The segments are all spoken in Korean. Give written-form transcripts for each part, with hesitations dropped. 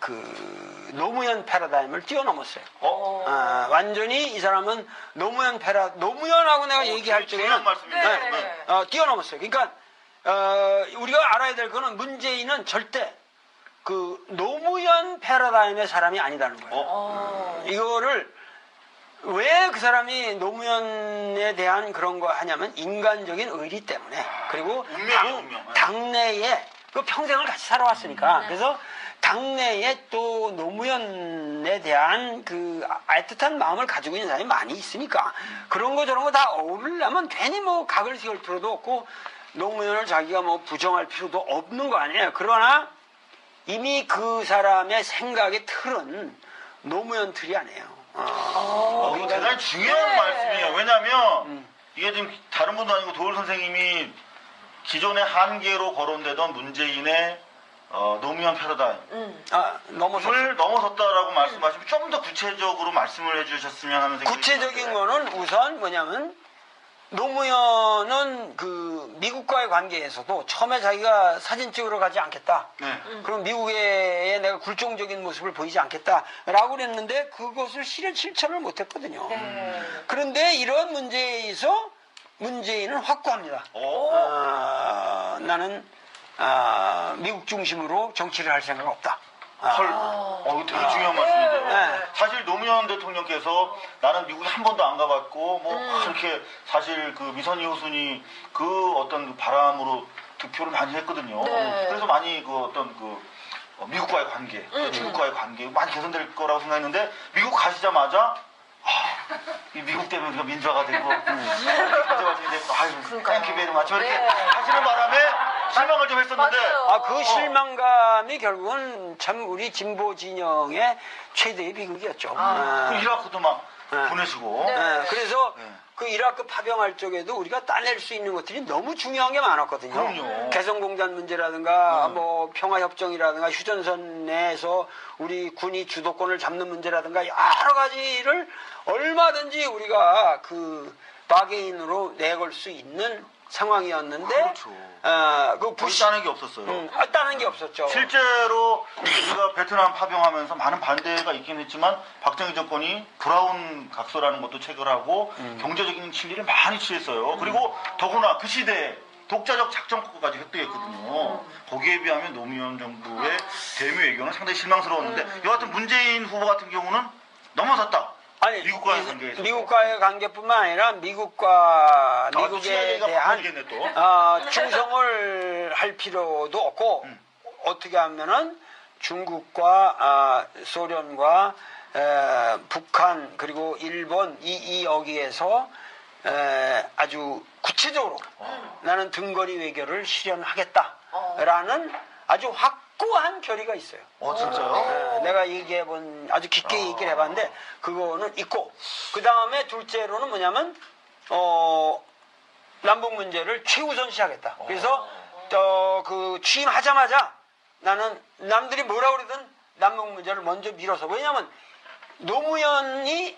그 노무현 패러다임을 뛰어넘었어요. 완전히 이 사람은 노무현하고 내가 얘기할 적에는 뛰어넘었어요. 그러니까 우리가 알아야 될 거는 문재인은 절대 그 노무현 패러다임의 사람이 아니다는 거예요. 이거를 왜 그 사람이 노무현에 대한 그런 거 하냐면 인간적인 의리 때문에 그리고 당내에 그 평생을 같이 살아왔으니까 그래서 당내에 또 노무현에 대한 그 애틋한 마음을 가지고 있는 사람이 많이 있으니까 그런 거 저런 거 다 어울리려면 괜히 뭐 각을 세울 필요도 없고 노무현을 자기가 뭐 부정할 필요도 없는 거 아니에요. 그러나 이미 그 사람의 생각의 틀은 노무현 틀이 아니에요. 이거 대단히 중요한 말씀이에요. 왜냐하면 이게 지금 다른 분도 아니고 도울 선생님이 기존의 한계로 거론되던 문재인의 노무현 패러다임을 넘어섰다라고 말씀하시면 좀 더 구체적으로 말씀을 해주셨으면 하는 생각이 구체적인 거는 우선 뭐냐면 노무현은 그 미국과의 관계에서도 처음에 자기가 사진 찍으러 가지 않겠다. 그럼 미국에 내가 굴종적인 모습을 보이지 않겠다라고 그랬는데 그것을 실천을 못했거든요. 그런데 이런 문제에서 문재인은 확고합니다. 나는 미국 중심으로 정치를 할 생각 없다. 이거 되게 중요한 말씀인데요. 사실 노무현 대통령께서 나는 미국에 한 번도 안 가봤고 뭐 그렇게 사실 그 미선희 호순이 그 어떤 그 바람으로 득표를 많이 했거든요. 그래서 많이 그 어떤 그 미국과의 관계, 중국과의 관계 많이 개선될 거라고 생각했는데 미국 가시자마자 이 미국 때문에 우리가 민주화가 되고 가져가시게 되고 아유 땡큐 베리 마치 이렇게 하시는 바람에 실망을 좀 했었는데 그 실망감이 결국은 참 우리 진보 진영의 최대의 비극이었죠. 그 이라크도 막 보내시고 그래서 그 이라크 파병할 쪽에도 우리가 따낼 수 있는 것들이 너무 중요한 게 많았거든요. 그럼요. 개성공단 문제라든가 뭐 평화협정이라든가 휴전선 내에서 우리 군이 주도권을 잡는 문제라든가 여러 가지를 얼마든지 우리가 그 바게인으로 내걸 수 있는 상황이었는데 그 따는 게 없었어요. 따는 게 없었죠. 실제로 우리가 베트남 파병하면서 많은 반대가 있긴 했지만 박정희 정권이 브라운 각서라는 것도 체결하고 경제적인 실리를 많이 취했어요. 그리고 더구나 그 시대에 독자적 작전국가까지 획득했거든요. 거기에 비하면 노무현 정부의 대미 외교는 상당히 실망스러웠는데 여하튼 문재인 후보 같은 경우는 넘어섰다. 아니, 미국과의 관계에서. 미국과의 관계뿐만 아니라 미국에 대한 충성을 할 필요도 없고 어떻게 하면은 중국과 소련과 북한 그리고 일본 여기에서 아주 구체적으로 나는 등거리 외교를 실현하겠다라는 아주 확고한 결의가 있어요. 진짜요? 내가 아주 깊게 얘기를 해봤는데 그거는 있고 그 다음에 둘째로는 뭐냐면 남북 문제를 최우선시하겠다. 그래서 그 취임하자마자 나는 남들이 뭐라 그러든 남북 문제를 먼저 밀어서 왜냐하면 노무현이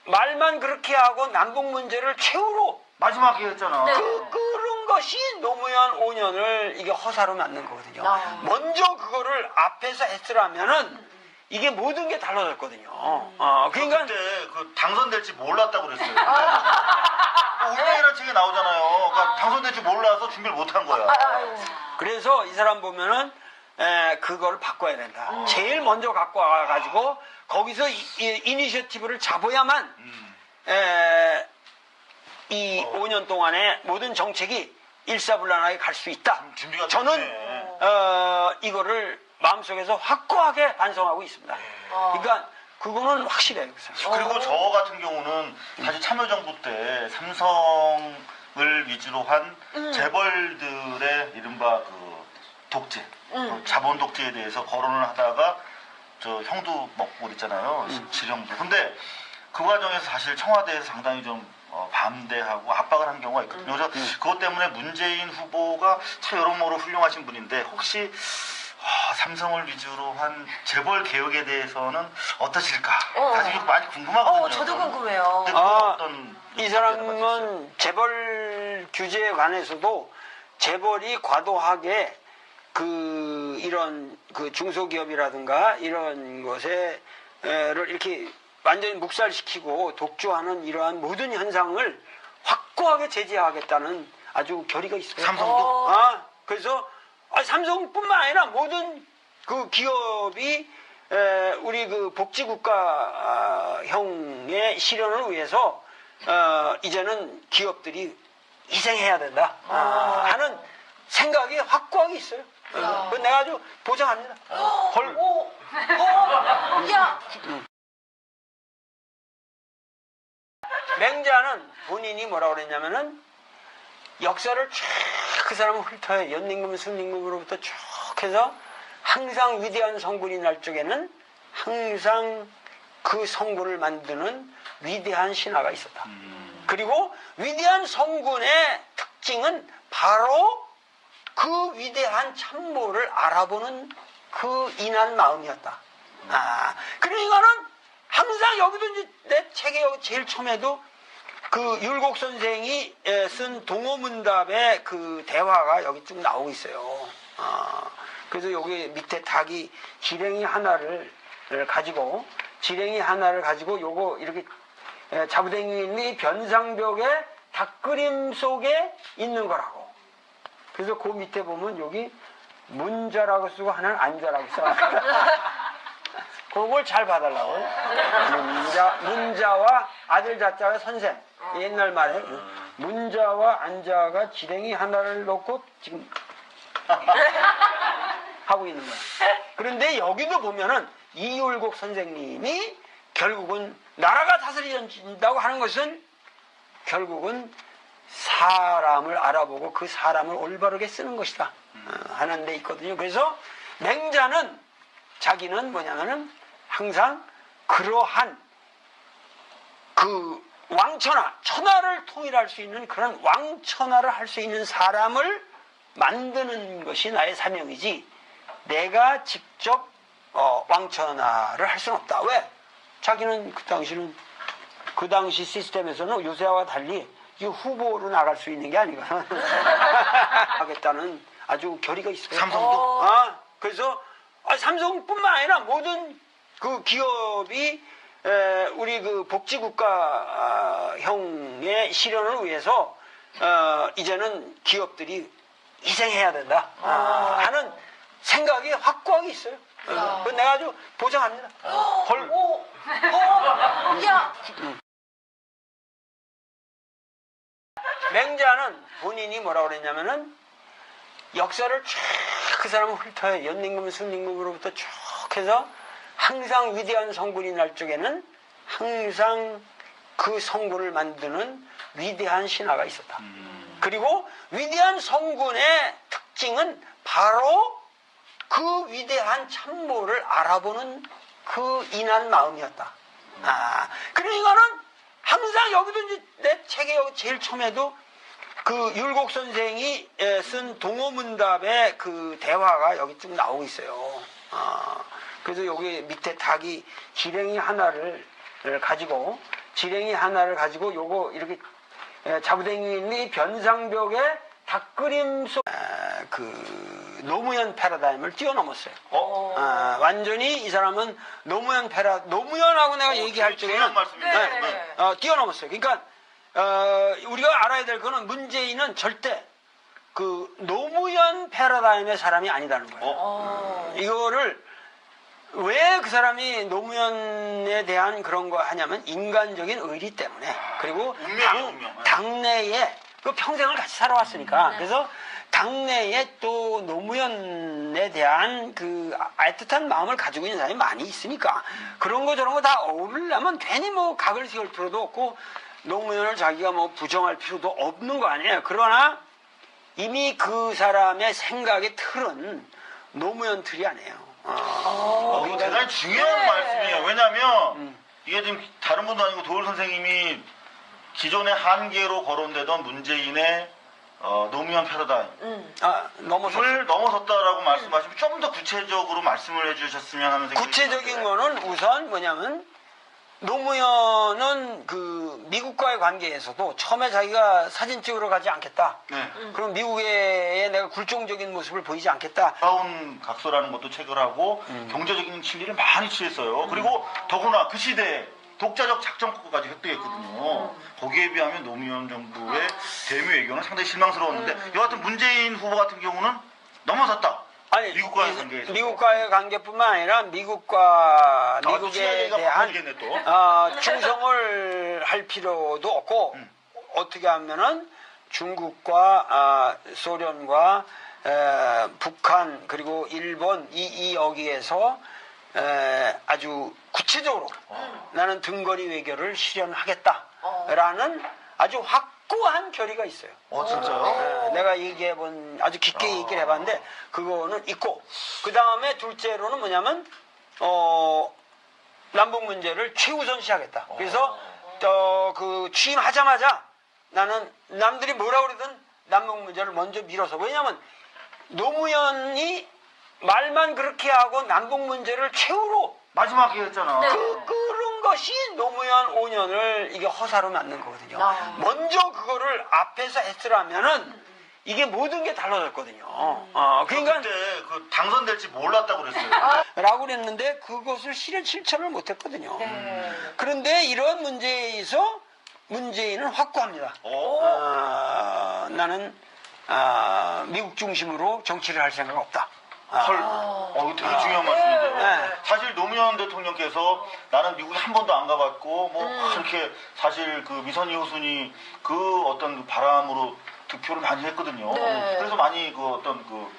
말만 그렇게 하고 남북 문제를 최후로 마지막에 했잖아. 그런 것이 노무현 5년을 이게 허사로 만든 거거든요. 먼저 그거를 앞에서 했으라면은 이게 모든 게 달라졌거든요. 그러니까 그때 그 당선될지 몰랐다고 그랬어요. 운명이라는 책에 나오잖아요. 그러니까 당선될지 몰라서 준비를 못한 거야. 그래서 이 사람 보면은 그거를 바꿔야 된다. 제일 먼저 갖고 와가지고 거기서 이니셔티브를 잡아야만 이 5년 동안의 모든 정책이 일사불란하게 갈 수 있다. 저는 이거를 마음속에서 확고하게 반성하고 있습니다. 그러니까 그거는 확실해요. 그리고 저 같은 경우는 사실 참여정부 때 삼성을 위주로 한 재벌들의 이른바 그 독재, 자본 독재에 대해서 거론을 하다가 저 형도 먹고 그랬잖아요. 지령도. 근데 그 과정에서 사실 청와대에서 상당히 좀 반대하고 압박을 한 경우가 있거든요. 그래서 그것 때문에 문재인 후보가 참 여러모로 훌륭하신 분인데 혹시 삼성을 위주로 한 재벌 개혁에 대해서는 어떠실까? 사실 이거 많이 궁금하거든요. 저도 궁금해요. 이 사람은 재벌 규제에 관해서도 재벌이 과도하게 이런 중소기업이라든가 이런 것에를 이렇게 완전히 묵살시키고 독주하는 이러한 모든 현상을 확고하게 제재하겠다는 아주 결의가 있어요. 삼성도? 그래서 삼성뿐만 아니라 모든 그 기업이 우리 그 복지국가형의 실현을 위해서 이제는 기업들이 희생해야 된다 하는 생각이 확고하게 있어요. 그건 내가 아주 보장합니다. 야! 맹자는 본인이 뭐라고 그랬냐면은 역사를 쭉 그 사람은 훑어요. 연임금, 승림금으로부터 쭉 해서 항상 위대한 성군이 날 적에는 항상 그 성군을 만드는 위대한 신하가 있었다. 그리고 위대한 성군의 특징은 바로 그 위대한 참모를 알아보는 그 인한 마음이었다. 그러니까는 항상 여기도 이제 내 책에 여기 제일 처음에도 그 율곡 선생이 쓴 동호문답의 그 대화가 여기 쭉 나오고 있어요. 그래서 여기 밑에 닭이 지렁이 하나를 가지고 요거 이렇게 자부댕이 변상벽에 닭그림 속에 있는 거라고. 그래서 그 밑에 보면 여기 문자라고 쓰고 하나는 안자라고 써. 그걸 잘 봐달라고. 문자와 아들 자자가 선생. 옛날 말에 문자와 안자가 지렁이 하나를 놓고 지금 하고 있는 거야. 그런데 여기도 보면은 이율곡 선생님이 결국은 나라가 다스려진다고 하는 것은 결국은 사람을 알아보고 그 사람을 올바르게 쓰는 것이다 하는 데 있거든요. 그래서 맹자는 자기는 뭐냐면은 항상 그러한 그 천하를 통일할 수 있는 그런 왕천하를 할 수 있는 사람을 만드는 것이 나의 사명이지 내가 직접 왕천하를 할 수는 없다. 왜? 자기는 그 당시 시스템에서는 요새와 달리 이 후보로 나갈 수 있는 게 아니거든. 하겠다는 아주 결의가 있어요. 삼성도? 그래서 삼성뿐만 아니라 모든 그 기업이 우리 그 복지국가형의 실현을 위해서 이제는 기업들이 희생해야 된다 하는 생각이 확고하게 있어요. 그건 내가 아주 보장합니다. 야! 맹자는 본인이 뭐라고 그랬냐면은 역사를 쭉 그 사람은 훑어요. 연임금, 승림금으로부터 쭉 해서 항상 위대한 성군이 날 적에는 항상 그 성군을 만드는 위대한 신하가 있었다. 그리고 위대한 성군의 특징은 바로 그 위대한 참모를 알아보는 그 인한 마음이었다. 그러니까는 항상 여기도 이제 내 책에 여기 제일 처음에도 그 율곡 선생이 쓴 동호문답의 그 대화가 여기 쭉 나오고 있어요. 그래서 여기 밑에 닭이 지렁이 하나를 가지고 요거 이렇게 자부댕이 변상벽에 닭그림 속 그 노무현 패러다임을 뛰어넘었어요. 완전히 이 사람은 노무현하고 내가 얘기할 적에는 뛰어넘었어요. 그러니까 우리가 알아야 될 거는 문재인은 절대 그 노무현 패러다임의 사람이 아니다는 거예요. 이거를 왜 그 사람이 노무현에 대한 그런 거 하냐면 인간적인 의리 때문에 그리고 당내에 그 평생을 같이 살아왔으니까 그래서 당내에 또 노무현에 대한 그 애틋한 마음을 가지고 있는 사람이 많이 있으니까 그런 거 저런 거 다 어울리려면 괜히 뭐 각을 세울 필요도 없고 노무현을 자기가 뭐 부정할 필요도 없는 거 아니에요. 그러나 이미 그 사람의 생각의 틀은 노무현 틀이 아니에요. 이거 대단히 중요한 말씀이에요. 왜냐하면 이게 지금 다른 분도 아니고 도울 선생님이 기존의 한계로 거론되던 문재인의 노무현 패러다임을 넘어섰다라고 말씀하시면 좀 더 구체적으로 말씀을 해주셨으면 하는 생각이 구체적인 거는 우선 뭐냐면 노무현은 그 미국과의 관계에서도 처음에 자기가 사진 찍으러 가지 않겠다. 네. 그럼 미국에 내가 굴종적인 모습을 보이지 않겠다. 다운 각서라는 것도 체결하고 경제적인 실리를 많이 취했어요. 그리고 더구나 그 시대에 독자적 작전국까지 획득했거든요. 거기에 비하면 노무현 정부의 대미 외교는 상당히 실망스러웠는데 여하튼 문재인 후보 같은 경우는 넘어섰다. 아니, 미국과의 관계에서. 미국과의 관계뿐만 아니라 미국과 또 미국에 취향이가 대한 바뀌겠네, 또. 충성을 할 필요도 없고 어떻게 하면은 중국과 소련과 북한 그리고 일본 이 여기에서 아주 구체적으로 나는 등거리 외교를 실현하겠다라는 아주 확고한 결의가 있어요. 진짜요? 내가 아주 깊게 얘기를 해봤는데 그거는 있고 그 다음에 둘째로는 뭐냐면 남북 문제를 최우선시하겠다. 그래서 그 취임하자마자 나는 남들이 뭐라 그러든 남북 문제를 먼저 밀어서 왜냐하면 노무현이 말만 그렇게 하고 남북 문제를 최후로 마지막에 했잖아. 그런 것이 노무현 5년을 이게 허사로 만든 거거든요. 먼저 그거를 앞에서 했으라면은 이게 모든 게 달라졌거든요. 그러니까 그때 그 당선될지 몰랐다고 그랬어요. 라고 그랬는데 그것을 실천을 못했거든요. 그런데 이런 문제에서 문재인은 확고합니다. 나는 미국 중심으로 정치를 할 생각 없다. 이거 되게 중요한 말씀인데요. 네. 사실 노무현 대통령께서 나는 미국에 한 번도 안 가봤고 뭐 그렇게 사실 그 미선이 호순이 그 어떤 그 바람으로 득표를 많이 했거든요. 그래서 많이 그 어떤 그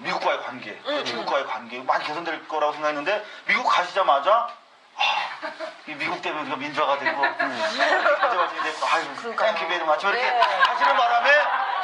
미국과의 관계, 중국과의 관계 많이 개선될 거라고 생각했는데 미국 가시자마자 이 미국 때문에 우리가 민주화가 되고 민주화가 되고 아유 땡큐 베리 마치 이렇게 하시는 바람에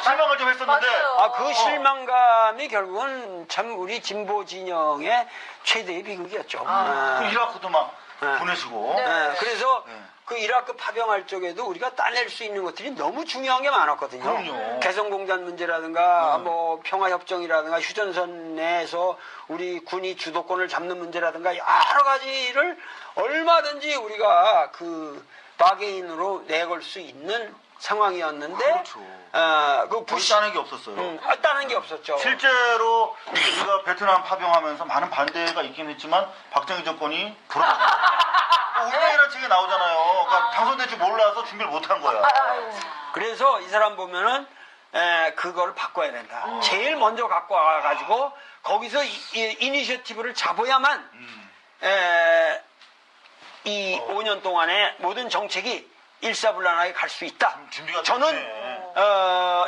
실망을 좀 했었는데 그 실망감이 결국은 참 우리 진보 진영의 최대의 비극이었죠. 그 이라크도 막 보내시고 그래서 그 이라크 파병할 쪽에도 우리가 따낼 수 있는 것들이 너무 중요한 게 많았거든요. 그럼요. 개성공단 문제라든가 뭐 평화협정이라든가 휴전선 내에서 우리 군이 주도권을 잡는 문제라든가 여러 가지를 얼마든지 우리가 그 바게인으로 내걸 수 있는 상황이었는데 그렇죠. 그 따는 게 없었어요. 따는 게 없었죠. 실제로 우리가 베트남 파병하면서 많은 반대가 있긴 했지만 박정희 정권이 운명이라는 책이 나오잖아요. 그러니까 당선될 줄 몰라서 준비를 못한 거야. 그래서 이 사람 보면은 그걸 바꿔야 된다. 제일 먼저 갖고 와가지고 거기서 이니셔티브를 잡아야만 이 5년 동안의 모든 정책이 일사불란하게 갈 수 있다. 준비가 저는 됐네.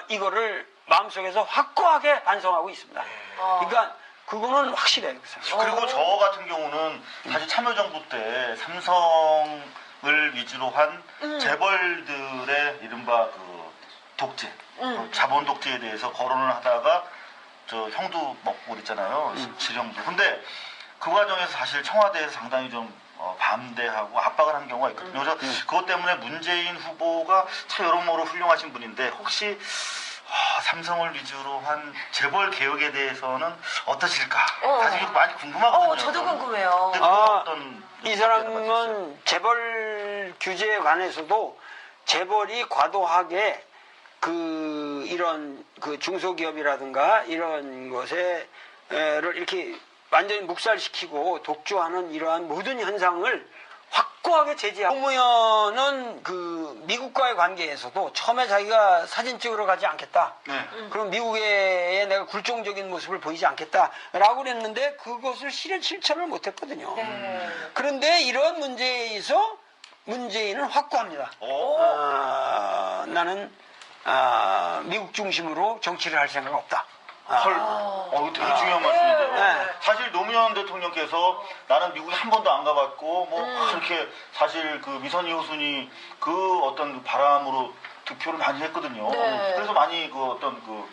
이거를 마음속에서 확고하게 반성하고 있습니다. 그러니까 그거는 확실해요. 그리고 저 같은 경우는 사실 참여정부 때 삼성을 위주로 한 재벌들의 이른바 그 독재, 그 자본 독재에 대해서 거론을 하다가 저 형도 먹고 그랬잖아요. 지령도. 근데 그 과정에서 사실 청와대에서 상당히 좀 반대하고 압박을 한 경우가 있거든요. 그래서 그것 때문에 문재인 후보가 참 여러모로 훌륭하신 분인데 혹시 삼성을 위주로 한 재벌 개혁에 대해서는 어떠실까? 사실 이거 많이 궁금하거든요. 저도 궁금해요. 근데 어떤 이 사람은 재벌 규제에 관해서도 재벌이 과도하게 이런 중소기업이라든가 이런 것에를 이렇게 완전히 묵살시키고 독주하는 이러한 모든 현상을 확고하게 제지하고 노무현은 그 미국과의 관계에서도 처음에 자기가 사진 찍으러 가지 않겠다. 그럼 미국에 내가 굴종적인 모습을 보이지 않겠다라고 그랬는데 그것을 실천을 못했거든요. 그런데 이런 문제에서 문재인은 확고합니다. 나는 미국 중심으로 정치를 할 생각 없다. 이거 되게 중요한 말씀인데요. 사실 노무현 대통령께서 나는 미국에 한 번도 안 가봤고 뭐 그렇게 사실 그 미선이 호순이 그 어떤 그 바람으로 득표를 많이 했거든요. 그래서 많이 그 어떤 그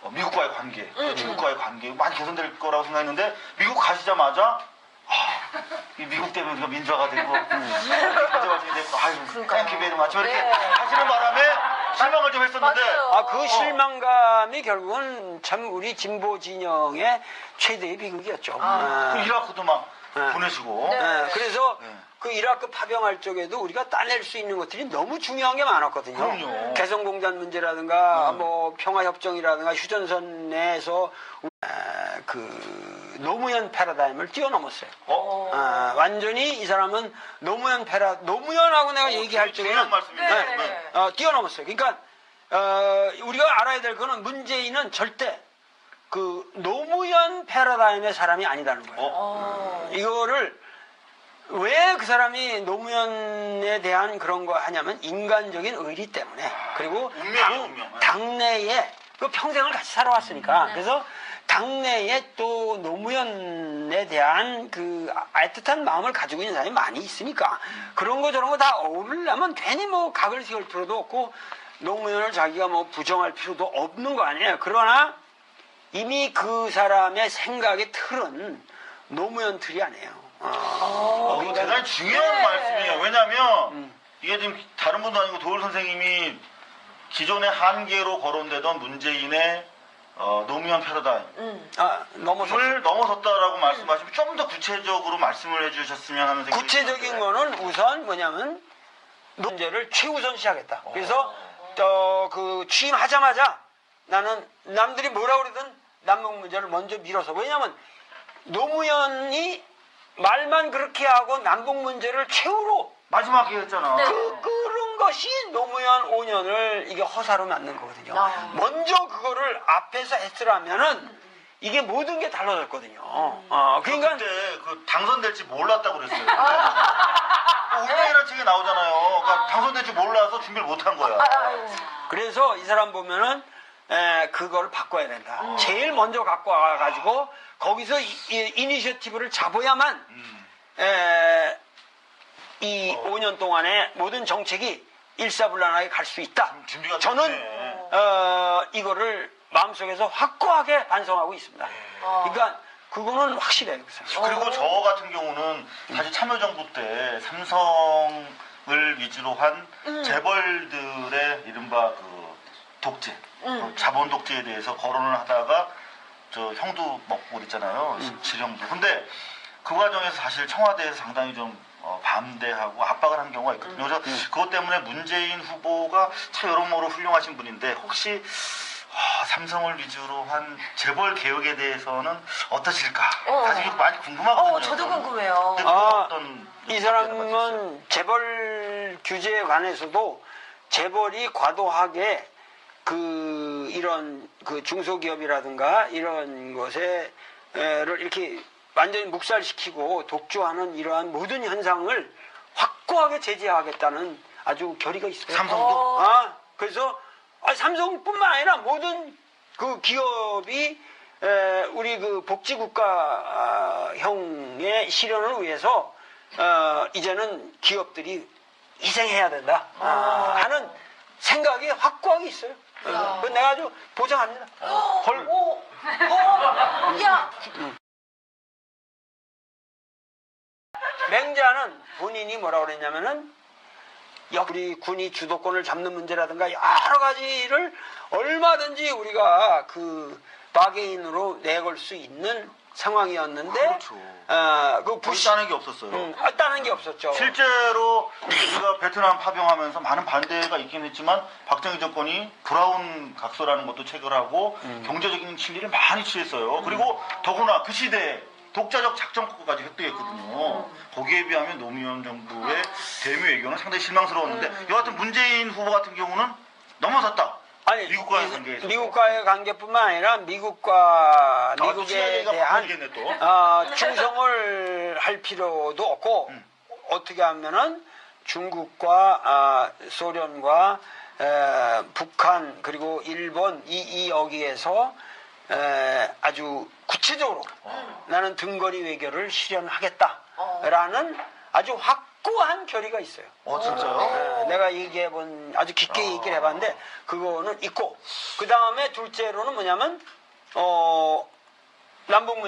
미국과의 관계, 중국과의 관계 많이 개선될 거라고 생각했는데 미국 가시자마자 이 미국 때문에 우리가 민주화가 되고 민주화가 되고 아유 땡큐 베리 마치 이렇게 하시는 바람에 실망을 좀 했었는데 그 실망감이 결국은 참 우리 진보 진영의 최대의 비극이었죠. 그 이라크도 막 보내시고. 네. 그래서 네. 그 이라크 파병할 쪽에도 우리가 따낼 수 있는 것들이 너무 중요한 게 많았거든요. 그럼요. 개성공단 문제라든가 뭐 평화협정이라든가 휴전선 내에서 그 노무현 패러다임을 뛰어넘었어요. 완전히 이 사람은 노무현하고 내가 얘기할 중요한 적에는 말씀입니다. 네. 뛰어넘었어요. 그러니까 우리가 알아야 될 거는 문재인은 절대 그 노무현 패러다임의 사람이 아니다는 거예요. 이거를 왜 그 사람이 노무현에 대한 그런 거 하냐면 인간적인 의리 때문에 그리고 운명이에요, 운명. 당내에 그 평생을 같이 살아왔으니까 그래서 당내에 또 노무현에 대한 그 애틋한 마음을 가지고 있는 사람이 많이 있으니까 그런 거 저런 거 다 어울리려면 괜히 뭐 각을 세울 필요도 없고 노무현을 자기가 뭐 부정할 필요도 없는 거 아니에요. 그러나 이미 그 사람의 생각의 틀은 노무현 틀이 아니에요. 이거 대단히 중요한 말씀이에요. 왜냐하면 이게 지금 다른 분도 아니고 도울 선생님이 기존의 한계로 거론되던 문재인의 노무현 패러다임을 넘어섰다라고 말씀하시면 좀 더 구체적으로 말씀을 해주셨으면 하는 생각이 구체적인 드는데. 거는 우선 뭐냐면 문제를 최우선시하겠다. 그래서 그 취임하자마자 나는 남들이 뭐라 그러든 남북 문제를 먼저 밀어서 왜냐하면 노무현이 말만 그렇게 하고 남북 문제를 최후로 마지막에 했잖아. 그런 것이 노무현 5년을 이게 허사로 만든 거거든요. 먼저 그거를 앞에서 했으라면은 이게 모든 게 달라졌거든요. 그러니까 그때 그 당선될지 몰랐다고 그랬어요. 운명이라는 책에 나오잖아요. 그러니까 당선될지 몰라서 준비를 못한 거야. 그래서 이 사람 보면은 그걸 바꿔야 된다. 제일 먼저 갖고 와가지고 거기서 이니셔티브를 잡아야만 이 5년 동안에 모든 정책이 일사불란하게 갈 수 있다. 준비가 저는 됐네. 이거를 마음속에서 확고하게 반성하고 있습니다. 그러니까 그거는 확실해요. 그리고 저 같은 경우는 사실 참여정부 때 삼성을 위주로 한 재벌들의 이른바 그 독재, 자본 독재에 대해서 거론을 하다가 저 형도 먹고 그랬잖아요. 실형도. 근데 그 과정에서 사실 청와대에서 상당히 좀 반대하고 압박을 한 경우가 있거든요. 그래서 그것 때문에 문재인 후보가 참 여러모로 훌륭하신 분인데 혹시 삼성을 위주로 한 재벌 개혁에 대해서는 어떠실까? 사실 이거 많이 궁금하거든요. 저도 궁금해요. 근데 어떤 이 사람은 재벌 규제에 관해서도 재벌이 과도하게 이런 중소기업이라든가 이런 것에를 이렇게 완전히 묵살시키고 독주하는 이러한 모든 현상을 확고하게 제재하겠다는 아주 결의가 있어요. 삼성도? 그래서 삼성뿐만 아니라 모든 그 기업이 우리 그 복지국가형의 실현을 위해서 이제는 기업들이 희생해야 된다 하는 생각이 확고하게 있어요. 그건 내가 아주 보장합니다. 야! 맹자는 본인이 뭐라고 그랬냐면은 우리 군이 주도권을 잡는 문제라든가 여러 가지를 얼마든지 우리가 그 바게인으로 내걸 수 있는 상황이었는데 그렇죠. 그 거의 따는 게 없었어요. 따는 게 없었죠. 실제로 우리가 베트남 파병하면서 많은 반대가 있긴 했지만 박정희 정권이 브라운 각서라는 것도 체결하고 경제적인 실리를 많이 취했어요. 그리고 더구나 그 시대에 독자적 작전국까지 획득했거든요. 거기에 비하면 노무현 정부의 대미 외교는 상당히 실망스러웠는데 여하튼 문재인 후보 같은 경우는 넘어섰다. 아니, 미국과의 관계에서. 미국과의 관계뿐만 아니라 미국에 대한 충성을 할 필요도 없고 어떻게 하면은 중국과 소련과 북한 그리고 일본 여기에서 아주 구체적으로 나는 등거리 외교를 실현하겠다라는 아주 확고한 결의가 있어요. 진짜요? 내가 아주 깊게 얘기를 해봤는데 그거는 있고 그 다음에 둘째로는 뭐냐면 남북